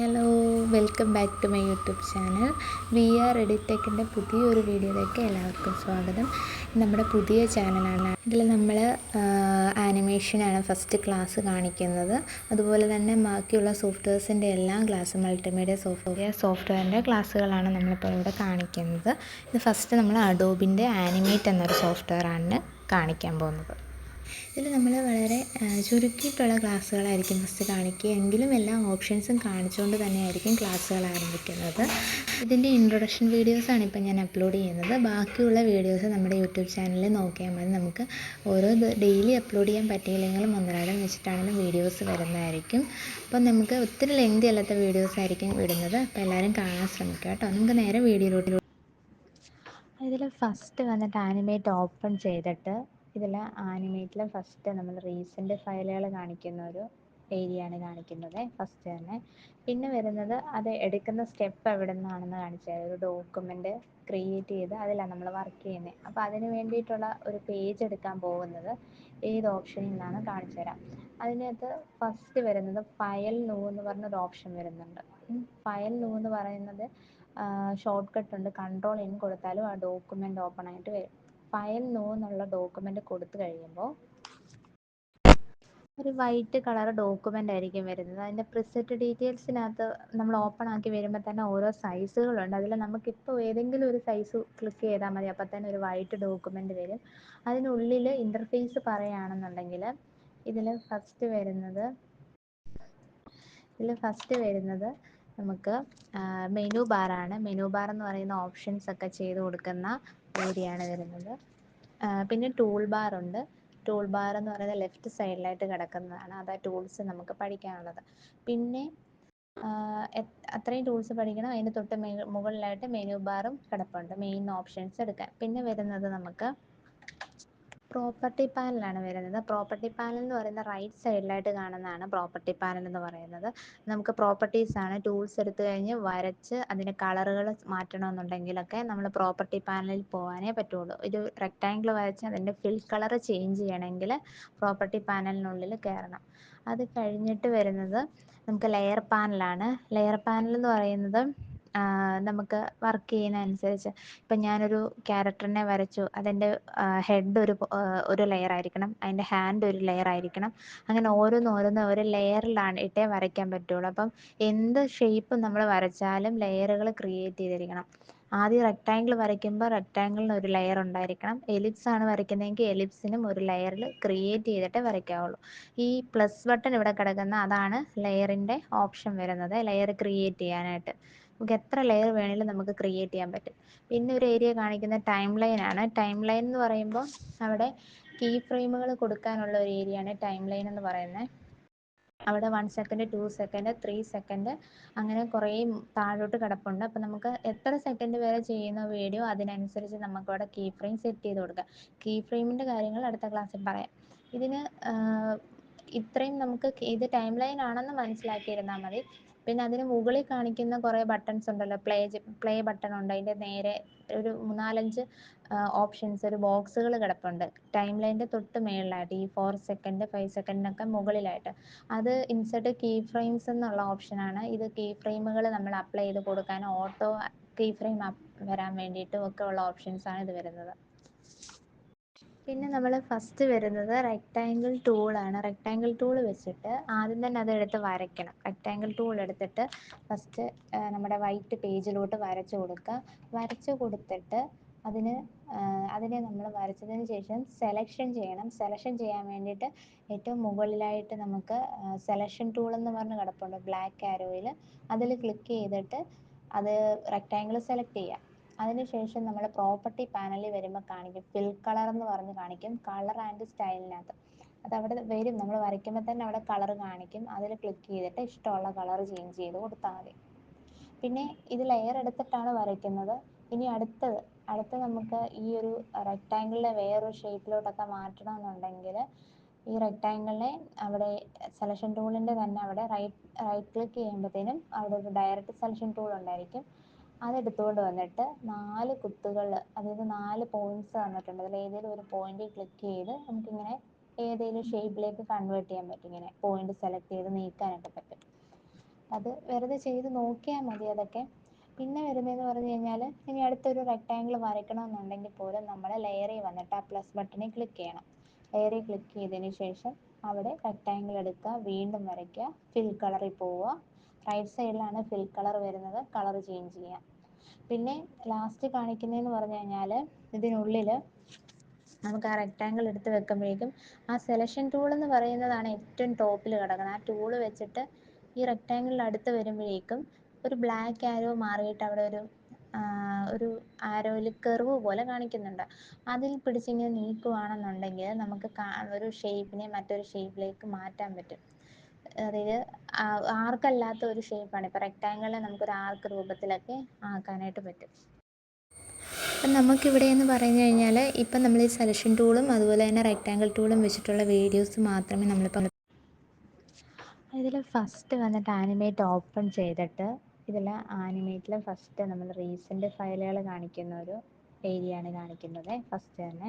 Hello, welcome back to my YouTube channel. We are എഡിടെക്കിൻ്റെ പുതിയൊരു വീഡിയോയിലേക്ക് എല്ലാവർക്കും സ്വാഗതം. നമ്മുടെ പുതിയ ചാനലാണ്. ഇതിൽ നമ്മൾ ആനിമേഷനാണ് ഫസ്റ്റ് ക്ലാസ് കാണിക്കുന്നത്. അതുപോലെ തന്നെ ബാക്കിയുള്ള സോഫ്റ്റ്വെയർസിൻ്റെ എല്ലാം ക്ലാസ്, മൾട്ടിമീഡിയ സോഫ്റ്റ്വെയറിൻ്റെ ക്ലാസ്സുകളാണ് നമ്മളിപ്പോൾ ഇവിടെ കാണിക്കുന്നത്. ഇത് ഫസ്റ്റ് നമ്മൾ അഡോബിൻ്റെ ആനിമേറ്റ് എന്നൊരു സോഫ്റ്റ്വെയറാണ് കാണിക്കാൻ പോകുന്നത്. ഇതിൽ നമ്മൾ വളരെ ചുരുക്കിയിട്ടുള്ള ക്ലാസ്സുകളായിരിക്കും ഫസ്റ്റ് കാണിക്കുക, എങ്കിലും എല്ലാ ഓപ്ഷൻസും കാണിച്ചുകൊണ്ട് തന്നെയായിരിക്കും ക്ലാസ്സുകൾ ആരംഭിക്കുന്നത്. ഇതിൻ്റെ ഇൻട്രൊഡക്ഷൻ വീഡിയോസാണ് ഇപ്പോൾ ഞാൻ അപ്ലോഡ് ചെയ്യുന്നത്. ബാക്കിയുള്ള വീഡിയോസ് നമ്മുടെ യൂട്യൂബ് ചാനലിൽ നോക്കിയാൽ മതി. നമുക്ക് ഓരോ ഡെയിലി അപ്ലോഡ് ചെയ്യാൻ പറ്റിയില്ലെങ്കിലും ഒന്നരാടം വെച്ചിട്ടാണെങ്കിലും വീഡിയോസ് വരുന്നതായിരിക്കും. അപ്പോൾ നമുക്ക് ഒത്തിരി ലെങ്തി അല്ലാത്ത വീഡിയോസ് ആയിരിക്കും വിടുന്നത്. അപ്പോൾ എല്ലാവരും കാണാൻ ശ്രമിക്കുക കേട്ടോ. നമുക്ക് നേരെ വീഡിയോയിലോട്ട്. ഇതിൽ ഫസ്റ്റ് വന്നിട്ട് ആനിമേറ്റ് ഓപ്പൺ ചെയ്തിട്ട് ഇതിൽ ആനിമേറ്റിൽ ഫസ്റ്റ് നമ്മൾ റീസെൻ്റ് ഫയലുകൾ കാണിക്കുന്ന ഒരു ഏരിയയാണ് കാണിക്കുന്നത് ഫസ്റ്റ് തന്നെ. പിന്നെ വരുന്നത് അത് എടുക്കുന്ന സ്റ്റെപ്പ് എവിടെ നിന്നാണെന്ന് കാണിച്ചാൽ ഒരു ഡോക്യുമെൻ്റ് ക്രിയേറ്റ് ചെയ്ത് അതിലാണ് നമ്മൾ വർക്ക് ചെയ്യുന്നത്. അപ്പോൾ അതിന് വേണ്ടിയിട്ടുള്ള ഒരു പേജ് എടുക്കാൻ പോകുന്നത് ഏത് ഓപ്ഷനിൽ നിന്നാണ് കാണിച്ചു തരാം. അതിനകത്ത് ഫസ്റ്റ് വരുന്നത് ഫയൽ ന്യൂ എന്ന് പറഞ്ഞൊരു ഓപ്ഷൻ വരുന്നുണ്ട്. ഫയൽ ന്യൂ എന്ന് പറയുന്നത് ഷോർട്ട് കട്ട് ഉണ്ട്. കൺട്രോൾ ഇൻ കൊടുത്താലും ആ ഡോക്യുമെൻ്റ് ഓപ്പൺ ആയിട്ട് വരും. ഫയൽ ന്യൂ എന്നുള്ള ഡോക്യുമെൻ്റ് കൊടുത്തു കഴിയുമ്പോൾ ഒരു വൈറ്റ് കളർ ഡോക്യുമെൻ്റ് ആയിരിക്കും വരുന്നത്. അതിൻ്റെ പ്രിസെറ്റ് ഡീറ്റെയിൽസിനകത്ത് നമ്മൾ ഓപ്പൺ ആക്കി വരുമ്പോൾ തന്നെ ഓരോ സൈസുകളുണ്ട്. അതിൽ നമുക്കിപ്പോൾ ഏതെങ്കിലും ഒരു സൈസ് ക്ലിക്ക് ചെയ്താൽ മതി, അപ്പോൾ തന്നെ ഒരു വൈറ്റ് ഡോക്യുമെൻ്റ് വരും. അതിനുള്ളിൽ ഇൻ്റർഫേസ് പറയുകയാണെന്നുണ്ടെങ്കിൽ ഇതിൽ ഫസ്റ്റ് വരുന്നത് നമുക്ക് മെനു ബാറാണ്. മെനു ബാർ എന്ന് പറയുന്ന ഓപ്ഷൻസ് ഒക്കെ ചെയ്ത് കൊടുക്കുന്ന ഏരിയയാണ് വരുന്നത്. പിന്നെ ടൂൾ ബാർ ഉണ്ട്. ടൂൾ ബാർ എന്ന് പറയുന്നത് ലെഫ്റ്റ് സൈഡിലായിട്ട് കിടക്കുന്നതാണ്. അതാ ടൂൾസ് നമുക്ക് പഠിക്കാനുള്ളത്. പിന്നെ അത്രയും ടൂൾസ് പഠിക്കണം. അതിന് തൊട്ട് മുകളിലായിട്ട് മെനു ബാറും കിടപ്പുണ്ട്, മെയിൻ ഓപ്ഷൻസ് എടുക്കാൻ. പിന്നെ വരുന്നത് നമുക്ക് പ്രോപ്പർട്ടി പാനലാണ് വരുന്നത്. പ്രോപ്പർട്ടി പാനൽ എന്ന് പറയുന്നത് റൈറ്റ് സൈഡിലായിട്ട് കാണുന്നതാണ് പ്രോപ്പർട്ടി പാനൽ എന്ന് പറയുന്നത്. നമുക്ക് പ്രോപ്പർട്ടീസാണ്. ടൂൾസ് എടുത്തു കഴിഞ്ഞ് വരച്ച് അതിൻ്റെ കളറുകൾ മാറ്റണമെന്നുണ്ടെങ്കിലൊക്കെ നമ്മൾ പ്രോപ്പർട്ടി പാനലിൽ പോകാനേ പറ്റുള്ളൂ. ഒരു റെക്റ്റാങ്കിൾ വരച്ച് അതിൻ്റെ ഫിൽ കളർ ചേഞ്ച് ചെയ്യണമെങ്കിൽ പ്രോപ്പർട്ടി പാനലിനുള്ളിൽ കയറണം. അത് കഴിഞ്ഞിട്ട് വരുന്നത് നമുക്ക് ലെയർ പാനലാണ്. ലെയർ പാനൽ എന്ന് പറയുന്നത് നമുക്ക് വർക്ക് ചെയ്യുന്ന അനുസരിച്ച്, ഇപ്പം ഞാനൊരു ക്യാരക്ടറിനെ വരച്ചു, അതിൻ്റെ ഹെഡ് ഒരു ലെയർ ആയിരിക്കണം, അതിൻ്റെ ഹാൻഡ് ഒരു ലെയർ ആയിരിക്കണം. അങ്ങനെ ഓരോന്ന് ഒരു ലെയറിലാണ് ഇട്ടേ വരയ്ക്കാൻ പറ്റുള്ളൂ. അപ്പം എന്ത് ഷേപ്പ് നമ്മൾ വരച്ചാലും ലെയറുകൾ ക്രിയേറ്റ് ചെയ്തിരിക്കണം. ആദ്യം റെക്റ്റാങ്കിൾ വരയ്ക്കുമ്പോൾ റെക്റ്റാങ്കിളിന് ഒരു ലെയർ ഉണ്ടായിരിക്കണം. എലിപ്സ് ആണ് വരയ്ക്കുന്നതെങ്കിൽ എലിപ്സിനും ഒരു ലെയറിൽ ക്രിയേറ്റ് ചെയ്തിട്ടേ വരയ്ക്കാവുള്ളൂ. ഈ പ്ലസ് ബട്ടൺ ഇവിടെ കിടക്കുന്ന അതാണ് ലെയറിൻ്റെ ഓപ്ഷൻ വരുന്നത്, ലെയർ ക്രിയേറ്റ് ചെയ്യാനായിട്ട്. നമുക്ക് എത്ര ലെയർ വേണമെങ്കിലും നമുക്ക് ക്രിയേറ്റ് ചെയ്യാൻ പറ്റും. പിന്നെ ഒരു ഏരിയ കാണിക്കുന്ന ടൈം ലൈൻ ആണ്. ടൈം ലൈൻ എന്ന് പറയുമ്പോൾ അവിടെ കീ ഫ്രെയിമുകൾ കൊടുക്കാനുള്ള ഒരു ഏരിയയാണ് ടൈം ലൈൻ എന്ന് പറയുന്നത്. അവിടെ 1 സെക്കൻഡ്, 2 സെക്കൻഡ്, 3 സെക്കൻഡ് അങ്ങനെ കുറേ താഴോട്ട് കിടപ്പുണ്ട്. അപ്പോൾ നമുക്ക് എത്ര സെക്കൻഡ് വരെ ചെയ്യുന്ന വീഡിയോ അതിനനുസരിച്ച് നമുക്ക് അവിടെ കീ ഫ്രെയിം സെറ്റ് ചെയ്ത് കൊടുക്കാം. കീ ഫ്രെയിമിൻ്റെ കാര്യങ്ങൾ അടുത്ത ക്ലാസ്സിൽ പറയാം. ഇതിന് ഇത്രയും നമുക്ക് ഇത് ടൈം ലൈൻ ആണെന്ന് മനസ്സിലാക്കിയിരുന്നാൽ മതി. പിന്നെ അതിന് മുകളിൽ കാണിക്കുന്ന കുറേ ബട്ടൺസ് ഉണ്ടല്ലോ, പ്ലേ ബട്ടൺ ഉണ്ട്. അതിൻ്റെ നേരെ ഒരു 4-5 ഓപ്ഷൻസ്, ഒരു ബോക്സുകൾ കിടപ്പുണ്ട് ടൈം ലൈനിൻ്റെ തൊട്ട് മേളിലായിട്ട്. ഈ 4 സെക്കൻഡ്, 5 സെക്കൻഡിനൊക്കെ മുകളിലായിട്ട്. അത് ഇൻസെർട്ട് കീ ഫ്രെയിംസ് എന്നുള്ള ഓപ്ഷനാണ്. ഇത് കീ ഫ്രെയിമുകൾ നമ്മൾ അപ്ലൈ ചെയ്ത് കൊടുക്കാൻ, ഓട്ടോ കീ ഫ്രെയിം വരാൻ വേണ്ടിയിട്ടും ഒക്കെ ഉള്ള ഓപ്ഷൻസാണ് ഇത് വരുന്നത്. പിന്നെ നമ്മൾ ഫസ്റ്റ് വരുന്നത് റെക്റ്റാങ്കിൾ ടൂളാണ്. റെക്റ്റാങ്കിൾ ടൂൾ വെച്ചിട്ട് ആദ്യം തന്നെ അതെടുത്ത് വരയ്ക്കണം. റെക്റ്റാങ്കിൾ ടൂൾ എടുത്തിട്ട് ഫസ്റ്റ് നമ്മുടെ വൈറ്റ് പേജിലോട്ട് വരച്ചു കൊടുക്കുക. വരച്ചു കൊടുത്തിട്ട് അതിനെ നമ്മൾ വരച്ചതിന് ശേഷം സെലക്ഷൻ ചെയ്യണം. സെലക്ഷൻ ചെയ്യാൻ വേണ്ടിയിട്ട് ഏറ്റവും മുകളിലായിട്ട് നമുക്ക് സെലക്ഷൻ ടൂൾ എന്ന് പറഞ്ഞ് കിടപ്പുണ്ട് ബ്ലാക്ക് ആരോയിൽ. അതിൽ ക്ലിക്ക് ചെയ്തിട്ട് അത് റെക്റ്റാങ്കിൾ സെലക്ട് ചെയ്യുക. അതിനുശേഷം നമ്മൾ പ്രോപ്പർട്ടി പാനലിൽ വരുമ്പോൾ കാണിക്കും ഫിൽ കളർ എന്ന് പറഞ്ഞ് കാണിക്കും, കളർ ആൻഡ് സ്റ്റൈലിനകത്ത്. അതവിടെ വരും, നമ്മൾ വരയ്ക്കുമ്പോൾ തന്നെ അവിടെ കളർ കാണിക്കും. അതിൽ ക്ലിക്ക് ചെയ്തിട്ട് ഇഷ്ടമുള്ള കളർ ചേഞ്ച് ചെയ്ത് കൊടുത്താൽ മതി. പിന്നെ ഇത് ലെയർ എടുത്തിട്ടാണ് വരയ്ക്കുന്നത്. ഇനി അടുത്ത നമുക്ക് ഈ ഒരു റെക്റ്റാങ്കിളിനെ വേറൊരു ഷേപ്പിലോട്ടൊക്കെ മാറ്റണമെന്നുണ്ടെങ്കിൽ ഈ റെക്റ്റാങ്കിളിനെ അവിടെ സെലക്ഷൻ ടൂളിൻ്റെ തന്നെ അവിടെ റൈറ്റ് ക്ലിക്ക് ചെയ്യുമ്പോഴത്തേനും അവിടെ ഒരു ഡയറക്റ്റ് സെലക്ഷൻ ടൂൾ ഉണ്ടായിരിക്കും. അതെടുത്തുകൊണ്ട് വന്നിട്ട് 4 കുത്തുകൾ, അതായത് 4 പോയിന്റ്സ് തന്നിട്ടുണ്ട്. അതിൽ ഏതെങ്കിലും ഒരു പോയിന്റ് ക്ലിക്ക് ചെയ്ത് നമുക്കിങ്ങനെ ഏതെങ്കിലും ഷേപ്പിലേക്ക് കൺവേർട്ട് ചെയ്യാൻ പറ്റും. ഇങ്ങനെ പോയിന്റ് സെലക്ട് ചെയ്ത് നീക്കാനൊക്കെ പറ്റും. അത് വെറുതെ ചെയ്ത് നോക്കിയാൽ മതി അതൊക്കെ. പിന്നെ വരുന്നതെന്ന് പറഞ്ഞു കഴിഞ്ഞാൽ, ഇനി അടുത്തൊരു റെക്റ്റാങ്കിൾ വരയ്ക്കണമെന്നുണ്ടെങ്കിൽ പോലും നമ്മൾ ലെയറിൽ വന്നിട്ട് ആ പ്ലസ് ബട്ടണിൽ ക്ലിക്ക് ചെയ്യണം. ലെയറിൽ ക്ലിക്ക് ചെയ്തതിന് ശേഷം അവിടെ റെക്റ്റാങ്കിൾ എടുക്കുക, വീണ്ടും വരയ്ക്കുക, ഫിൽ കളറിൽ പോവുക. റൈറ്റ് സൈഡിലാണ് ഫിൽ കളർ വരുന്നത്, കളർ ചേഞ്ച് ചെയ്യുക. പിന്നെ ലാസ്റ്റ് കാണിക്കുന്നതെന്ന് പറഞ്ഞു കഴിഞ്ഞാൽ, ഇതിനുള്ളിൽ നമുക്ക് ആ റെക്റ്റാങ്കിൾ എടുത്ത് വെക്കുമ്പോഴേക്കും ആ സെലക്ഷൻ ടൂൾ എന്ന് പറയുന്നതാണ് ഏറ്റവും ടോപ്പിൽ കിടക്കുന്നത്. ആ ടൂള് വെച്ചിട്ട് ഈ റെക്റ്റാങ്കിളിൽ അടുത്ത് വരുമ്പോഴേക്കും ഒരു ബ്ലാക്ക് ആരോ മാറിയിട്ട് അവിടെ ഒരു ആരോയിൽ കർവ് പോലെ കാണിക്കുന്നുണ്ട്. അതിൽ പിടിച്ചിങ്ങനെ നീക്കുവാണെന്നുണ്ടെങ്കിൽ നമുക്ക് ഒരു ഷേപ്പിനെ മറ്റൊരു ഷേപ്പിലേക്ക് മാറ്റാൻ പറ്റും. അതായത് ആർക്കല്ലാത്ത ഒരു ഷേപ്പാണ്. ഇപ്പോൾ റെക്റ്റാങ്കിളിനെ നമുക്കൊരു ആർക്ക് രൂപത്തിലൊക്കെ ആക്കാനായിട്ട് പറ്റും. അപ്പം നമുക്കിവിടെ എന്ന് പറഞ്ഞു കഴിഞ്ഞാൽ, ഇപ്പം നമ്മൾ ഈ സെലക്ഷൻ ടൂളും അതുപോലെ തന്നെ റെക്റ്റാങ്കിൾ ടൂളും വെച്ചിട്ടുള്ള വീഡിയോസ് മാത്രമേ നമ്മളിപ്പം ഇതിൽ ഫസ്റ്റ് വന്നിട്ട് ആനിമേറ്റ് ഓപ്പൺ ചെയ്തിട്ട് ഇതിൽ ആനിമേറ്റിൽ ഫസ്റ്റ് നമ്മൾ റീസെൻ്റ് ഫയലുകൾ കാണിക്കുന്ന ഒരു ഏരിയ ആണ് കാണിക്കുന്നത് ഫസ്റ്റ് തന്നെ.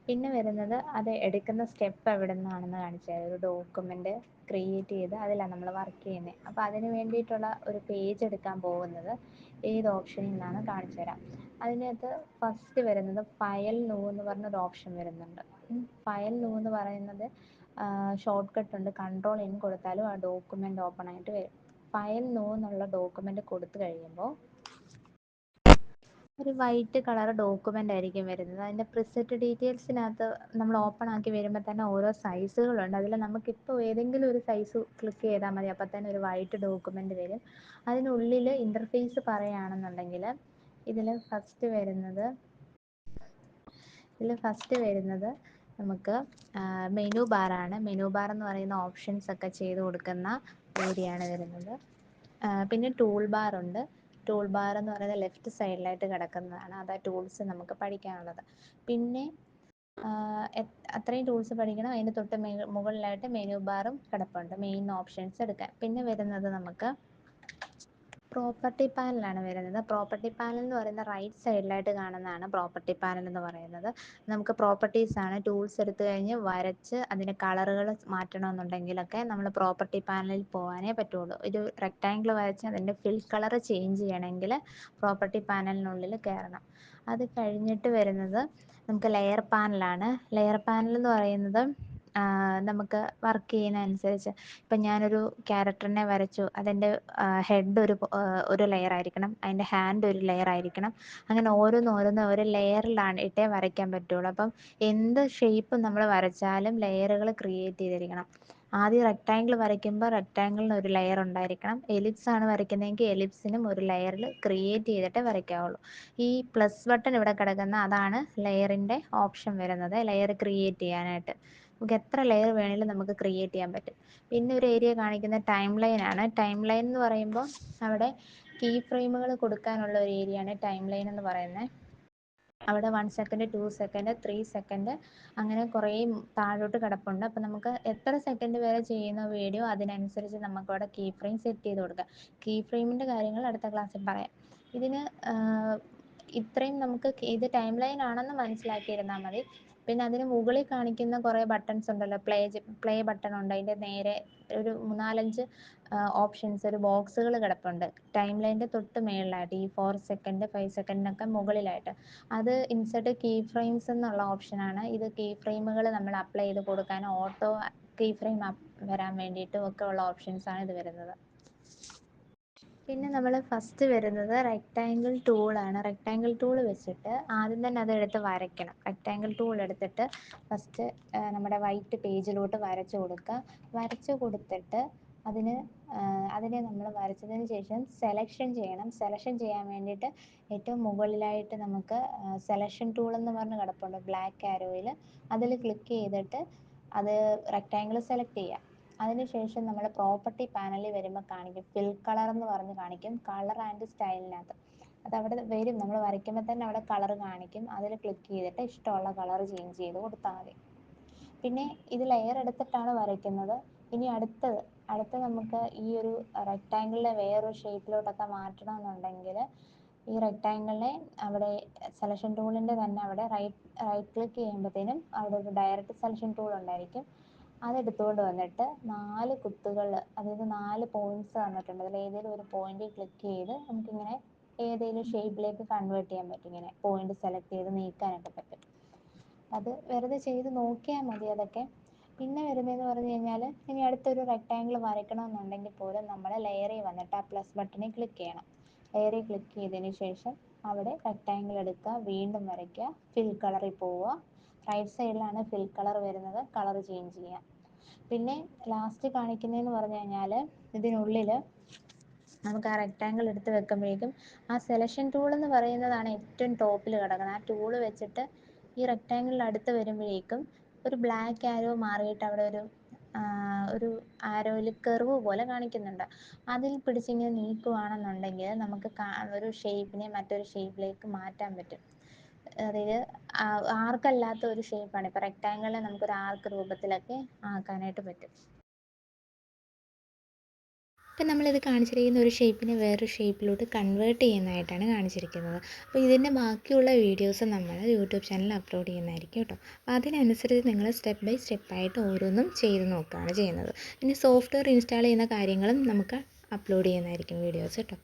പിന്നെ വരുന്നത് അത് എടുക്കുന്ന സ്റ്റെപ്പ് എവിടെ നിന്നാണെന്ന് കാണിച്ചാൽ, ഒരു ഡോക്യുമെൻ്റ് ക്രിയേറ്റ് ചെയ്ത് അതിലാണ് നമ്മൾ വർക്ക് ചെയ്യുന്നത്. അപ്പോൾ അതിന് വേണ്ടിയിട്ടുള്ള ഒരു പേജ് എടുക്കാൻ പോകുന്നത് ഏത് ഓപ്ഷനിൽ നിന്നാണ് കാണിച്ചു തരാം. അതിനകത്ത് ഫസ്റ്റ് വരുന്നത് ഫയൽ ന്യൂ എന്ന് പറഞ്ഞൊരു ഓപ്ഷൻ വരുന്നുണ്ട്. ഫയൽ ന്യൂ എന്ന് പറയുന്നത് ഷോർട്ട് കട്ട് ഉണ്ട്, Ctrl+N കൊടുത്താലും ആ ഡോക്യുമെൻ്റ് ഓപ്പൺ ആയിട്ട് വരും. ഫയൽ ന്യൂ എന്നുള്ള ഡോക്യുമെൻ്റ് കൊടുത്തു കഴിയുമ്പോൾ ഒരു വൈറ്റ് കളർ ഡോക്യുമെൻ്റ് ആയിരിക്കും വരുന്നത്. അതിൻ്റെ പ്രിസെറ്റ് ഡീറ്റെയിൽസിനകത്ത് നമ്മൾ ഓപ്പൺ ആക്കി വരുമ്പോൾ തന്നെ ഓരോ സൈസുകളുണ്ട്. അതിൽ നമുക്കിപ്പോൾ ഏതെങ്കിലും ഒരു സൈസ് ക്ലിക്ക് ചെയ്താൽ മതി, അപ്പോൾ തന്നെ ഒരു വൈറ്റ് ഡോക്യുമെൻ്റ് വരും. അതിനുള്ളിൽ ഇൻ്റർഫേസ് പറയുകയാണെന്നുണ്ടെങ്കിൽ ഇതിൽ ഫസ്റ്റ് വരുന്നത് നമുക്ക് മെനു ബാറാണ്. മെനു ബാർ എന്ന് പറയുന്ന ഓപ്ഷൻസ് ഒക്കെ ചെയ്ത് കൊടുക്കുന്ന ഏരിയയാണ് വരുന്നത്. പിന്നെ ടൂൾ ബാറുണ്ട്. ടൂൾ ബാർ എന്ന് പറയുന്നത് ലെഫ്റ്റ് സൈഡിലായിട്ട് കിടക്കുന്നതാണ്. അതാ ടൂൾസ് നമുക്ക് പഠിക്കാനുള്ളത്. പിന്നെ അത്രയും ടൂൾസ് പഠിക്കണം. അതിന് തൊട്ട് മുകളിലായിട്ട് മെനു ബാറും കിടപ്പുണ്ട്, മെയിൻ ഓപ്ഷൻസ് എടുക്കാൻ. പിന്നെ വരുന്നത് നമുക്ക് പ്രോപ്പർട്ടി പാനലാണ് വരുന്നത്. പ്രോപ്പർട്ടി പാനൽ എന്ന് പറയുന്നത് റൈറ്റ് സൈഡിലായിട്ട് കാണുന്നതാണ് പ്രോപ്പർട്ടി പാനൽ എന്ന് പറയുന്നത്. നമുക്ക് പ്രോപ്പർട്ടീസാണ്. ടൂൾസ് എടുത്തു കഴിഞ്ഞ് വരച്ച് അതിൻ്റെ കളറുകൾ മാറ്റണമെന്നുണ്ടെങ്കിലൊക്കെ നമ്മൾ പ്രോപ്പർട്ടി പാനലിൽ പോകാനേ പറ്റുള്ളൂ. ഒരു റെക്റ്റാങ്കിൾ വരച്ച് അതിൻ്റെ ഫിൽ കളർ ചേഞ്ച് ചെയ്യണമെങ്കിൽ പ്രോപ്പർട്ടി പാനലിനുള്ളിൽ കയറണം. അത് കഴിഞ്ഞിട്ട് വരുന്നത് നമുക്ക് ലെയർ പാനലാണ്. ലെയർ പാനൽ എന്ന് പറയുന്നത് നമുക്ക് വർക്ക് ചെയ്യുന്ന അനുസരിച്ച്, ഇപ്പം ഞാനൊരു ക്യാരക്ടറിനെ വരച്ചു, അതിൻ്റെ ഹെഡ് ഒരു ലെയർ ആയിരിക്കണം, അതിൻ്റെ ഹാൻഡ് ഒരു ലെയർ ആയിരിക്കണം. അങ്ങനെ ഓരോന്ന് ഒരു ലെയറിലാണ് ഇട്ടേ വരയ്ക്കാൻ പറ്റുള്ളൂ. അപ്പം എന്ത് ഷേപ്പ് നമ്മൾ വരച്ചാലും ലെയറുകൾ ക്രിയേറ്റ് ചെയ്തിരിക്കണം. ആദ്യം റെക്റ്റാങ്കിൾ വരയ്ക്കുമ്പോൾ റെക്റ്റാങ്കിളിന് ഒരു ലെയർ ഉണ്ടായിരിക്കണം. എലിപ്സ് ആണ് വരയ്ക്കുന്നതെങ്കിൽ എലിപ്സിനും ഒരു ലെയറിൽ ക്രിയേറ്റ് ചെയ്തിട്ടേ വരയ്ക്കാവുള്ളൂ. ഈ പ്ലസ് ബട്ടൺ ഇവിടെ കിടക്കുന്ന അതാണ് ലെയറിൻ്റെ ഓപ്ഷൻ വരുന്നത്, ലെയർ ക്രിയേറ്റ് ചെയ്യാനായിട്ട്. നമുക്ക് എത്ര ലെയർ വേണമെങ്കിലും നമുക്ക് ക്രിയേറ്റ് ചെയ്യാൻ പറ്റും. പിന്നെ ഒരു ഏരിയ കാണിക്കുന്ന ടൈം ലൈൻ ആണ്. ടൈം ലൈൻ എന്ന് പറയുമ്പോൾ അവിടെ കീ ഫ്രെയിമുകൾ കൊടുക്കാനുള്ള ഒരു ഏരിയ ആണ് ടൈം ലൈൻ എന്ന് പറയുന്നത്. അവിടെ 1 സെക്കൻഡ്, 2 സെക്കൻഡ്, 3 സെക്കൻഡ് അങ്ങനെ കുറേ താഴോട്ട് കിടപ്പുണ്ട്. അപ്പോൾ നമുക്ക് എത്ര സെക്കൻഡ് വരെ ചെയ്യുന്ന വീഡിയോ അതിനനുസരിച്ച് നമുക്ക് അവിടെ കീ ഫ്രെയിം സെറ്റ് ചെയ്ത് കൊടുക്കാം. കീ ഫ്രെയിമിൻ്റെ കാര്യങ്ങൾ അടുത്ത ക്ലാസ്സിൽ പറയാം. ഇതിന് ഇത്രയും നമുക്ക് ഇത് ടൈം ലൈൻ ആണെന്ന് മനസ്സിലാക്കിയിരുന്നാൽ മതി. പിന്നെ അതിന് മുകളിൽ കാണിക്കുന്ന കുറേ ബട്ടൺസ് ഉണ്ടല്ലോ, പ്ലേ ബട്ടൺ ഉണ്ട്, അതിൻ്റെ നേരെ ഒരു 4-5 ഓപ്ഷൻസ്, ഒരു ബോക്സുകൾ കിടപ്പുണ്ട് ടൈം ലൈനിൻ്റെ തൊട്ട് മേളിലായിട്ട്. ഈ 4 സെക്കൻഡ് 5 സെക്കൻഡിനൊക്കെ മുകളിലായിട്ട് അത് ഇൻസെർട്ട് കീ ഫ്രെയിംസ് എന്നുള്ള ഓപ്ഷനാണ്. ഇത് കീ ഫ്രെയിമുകൾ നമ്മൾ അപ്ലൈ ചെയ്ത് കൊടുക്കാനും ഓട്ടോ കീ ഫ്രെയിം വരാൻ വേണ്ടിയിട്ടും ഒക്കെ ഉള്ള ഓപ്ഷൻസാണ് ഇത് വരുന്നത്. പിന്നെ നമ്മൾ ഫസ്റ്റ് വരുന്നത് റെക്റ്റാങ്കിൾ ടൂളാണ്. റെക്റ്റാങ്കിൾ ടൂൾ വെച്ചിട്ട് ആദ്യം തന്നെ അതെടുത്ത് വരയ്ക്കണം. റെക്റ്റാങ്കിൾ ടൂൾ എടുത്തിട്ട് ഫസ്റ്റ് നമ്മുടെ വൈറ്റ് പേജിലോട്ട് വരച്ചു കൊടുക്കുക. വരച്ചു കൊടുത്തിട്ട് അതിനെ നമ്മൾ വരച്ചതിന് ശേഷം സെലക്ഷൻ ചെയ്യണം. സെലക്ഷൻ ചെയ്യാൻ വേണ്ടിയിട്ട് ഏറ്റവും മുകളിലായിട്ട് നമുക്ക് സെലക്ഷൻ ടൂൾ എന്ന് പറഞ്ഞ് കിടപ്പുണ്ട് ബ്ലാക്ക് ആരോയിൽ. അതിൽ ക്ലിക്ക് ചെയ്തിട്ട് അത് റെക്റ്റാങ്കിൾ സെലക്ട് ചെയ്യുക. അതിനുശേഷം നമ്മൾ പ്രോപ്പർട്ടി പാനലിൽ വരുമ്പോൾ കാണിക്കും ഫിൽ കളർ എന്ന് പറഞ്ഞ് കാണിക്കും, കളർ ആൻഡ് സ്റ്റൈലിനകത്ത്. അതവിടെ വരും, നമ്മൾ വരയ്ക്കുമ്പോൾ തന്നെ അവിടെ കളർ കാണിക്കും. അതിൽ ക്ലിക്ക് ചെയ്തിട്ട് ഇഷ്ടമുള്ള കളർ ചേഞ്ച് ചെയ്ത് കൊടുത്താൽ മതി. പിന്നെ ഇത് ലെയർ എടുത്തിട്ടാണ് വരയ്ക്കുന്നത്. ഇനി അടുത്ത നമുക്ക് ഈ ഒരു റെക്റ്റാങ്കിളിനെ വേറൊരു ഷേപ്പിലോട്ടൊക്കെ മാറ്റണമെന്നുണ്ടെങ്കിൽ ഈ റെക്റ്റാങ്കിളിനെ അവിടെ സെലക്ഷൻ ടൂളിൻ്റെ തന്നെ അവിടെ റൈറ്റ് ക്ലിക്ക് ചെയ്യുമ്പോഴത്തേനും അവിടെ ഒരു ഡയറക്റ്റ് സെലക്ഷൻ ടൂൾ ഉണ്ടായിരിക്കും. അതെടുത്തുകൊണ്ട് വന്നിട്ട് 4 കുത്തുകൾ, അതായത് 4 പോയിന്റ്സ് തന്നിട്ടുണ്ട്. അതിൽ ഏതെങ്കിലും ഒരു പോയിന്റ് ക്ലിക്ക് ചെയ്ത് നമുക്കിങ്ങനെ ഏതെങ്കിലും ഷേപ്പിലേക്ക് കൺവേർട്ട് ചെയ്യാൻ പറ്റും. ഇങ്ങനെ പോയിന്റ് സെലക്ട് ചെയ്ത് നീക്കാനൊക്കെ പറ്റും. അത് വെറുതെ ചെയ്ത് നോക്കിയാൽ മതി അതൊക്കെ. പിന്നെ വരുന്നതെന്ന് പറഞ്ഞു കഴിഞ്ഞാൽ, ഇനി അടുത്തൊരു റെക്റ്റാങ്കിൾ വരയ്ക്കണമെന്നുണ്ടെങ്കിൽ പോലും നമ്മൾ ലെയറിൽ വന്നിട്ട് ആ പ്ലസ് ബട്ടണിൽ ക്ലിക്ക് ചെയ്യണം. ലെയറിൽ ക്ലിക്ക് ചെയ്തതിന് ശേഷം അവിടെ റെക്റ്റാങ്കിൾ എടുക്കുക, വീണ്ടും വരയ്ക്കുക, ഫിൽ കളറിൽ പോവുക. റൈറ്റ് സൈഡിലാണ് ഫിൽ കളർ വരുന്നത്, കളർ ചേഞ്ച് ചെയ്യുക. പിന്നെ ലാസ്റ്റ് കാണിക്കുന്നതെന്ന് പറഞ്ഞു കഴിഞ്ഞാൽ, ഇതിനുള്ളിൽ നമുക്ക് ആ റെക്റ്റാങ്കിൾ എടുത്ത് വെക്കുമ്പോഴേക്കും ആ സെലക്ഷൻ ടൂൾ എന്ന് പറയുന്നതാണ് ഏറ്റവും ടോപ്പിൽ കിടക്കുന്നത്. ആ ടൂൾ വെച്ചിട്ട് ഈ റെക്റ്റാങ്കിളിൽ അടുത്ത് വരുമ്പോഴേക്കും ഒരു ബ്ലാക്ക് ആരോ മാറിയിട്ട് അവിടെ ഒരു ആരോയിൽ കർവ് പോലെ കാണിക്കുന്നുണ്ട്. അതിൽ പിടിച്ചിങ്ങനെ നീക്കുകയാണെന്നുണ്ടെങ്കിൽ നമുക്ക് ഒരു ഷേപ്പിനെ മറ്റൊരു ഷേപ്പിലേക്ക് മാറ്റാൻ പറ്റും. അതായത് ആർക്കല്ലാത്ത ഒരു ഷേപ്പാണ്. ഇപ്പോൾ റെക്റ്റാങ്കിളിനെ നമുക്കൊരു ആർക്ക് രൂപത്തിലൊക്കെ ആക്കാനായിട്ട് പറ്റും. ഇപ്പം നമ്മളിത് കാണിച്ചിരിക്കുന്ന ഒരു ഷേപ്പിനെ വേറൊരു ഷേപ്പിലോട്ട് കൺവേർട്ട് ചെയ്യുന്നതായിട്ടാണ് കാണിച്ചിരിക്കുന്നത്. അപ്പോൾ ഇതിൻ്റെ ബാക്കിയുള്ള വീഡിയോസ് നമ്മൾ യൂട്യൂബ് ചാനലിൽ അപ്ലോഡ് ചെയ്യുന്നതായിരിക്കും കേട്ടോ. അപ്പോൾ അതിനനുസരിച്ച് നിങ്ങൾ സ്റ്റെപ്പ് ബൈ സ്റ്റെപ്പായിട്ട് ഓരോന്നും ചെയ്ത് നോക്കുകയാണ് ചെയ്യുന്നത്. ഇനി സോഫ്റ്റ്വെയർ ഇൻസ്റ്റാൾ ചെയ്യുന്ന കാര്യങ്ങളും നമുക്ക് അപ്ലോഡ് ചെയ്യുന്നതായിരിക്കും വീഡിയോസ് കേട്ടോ.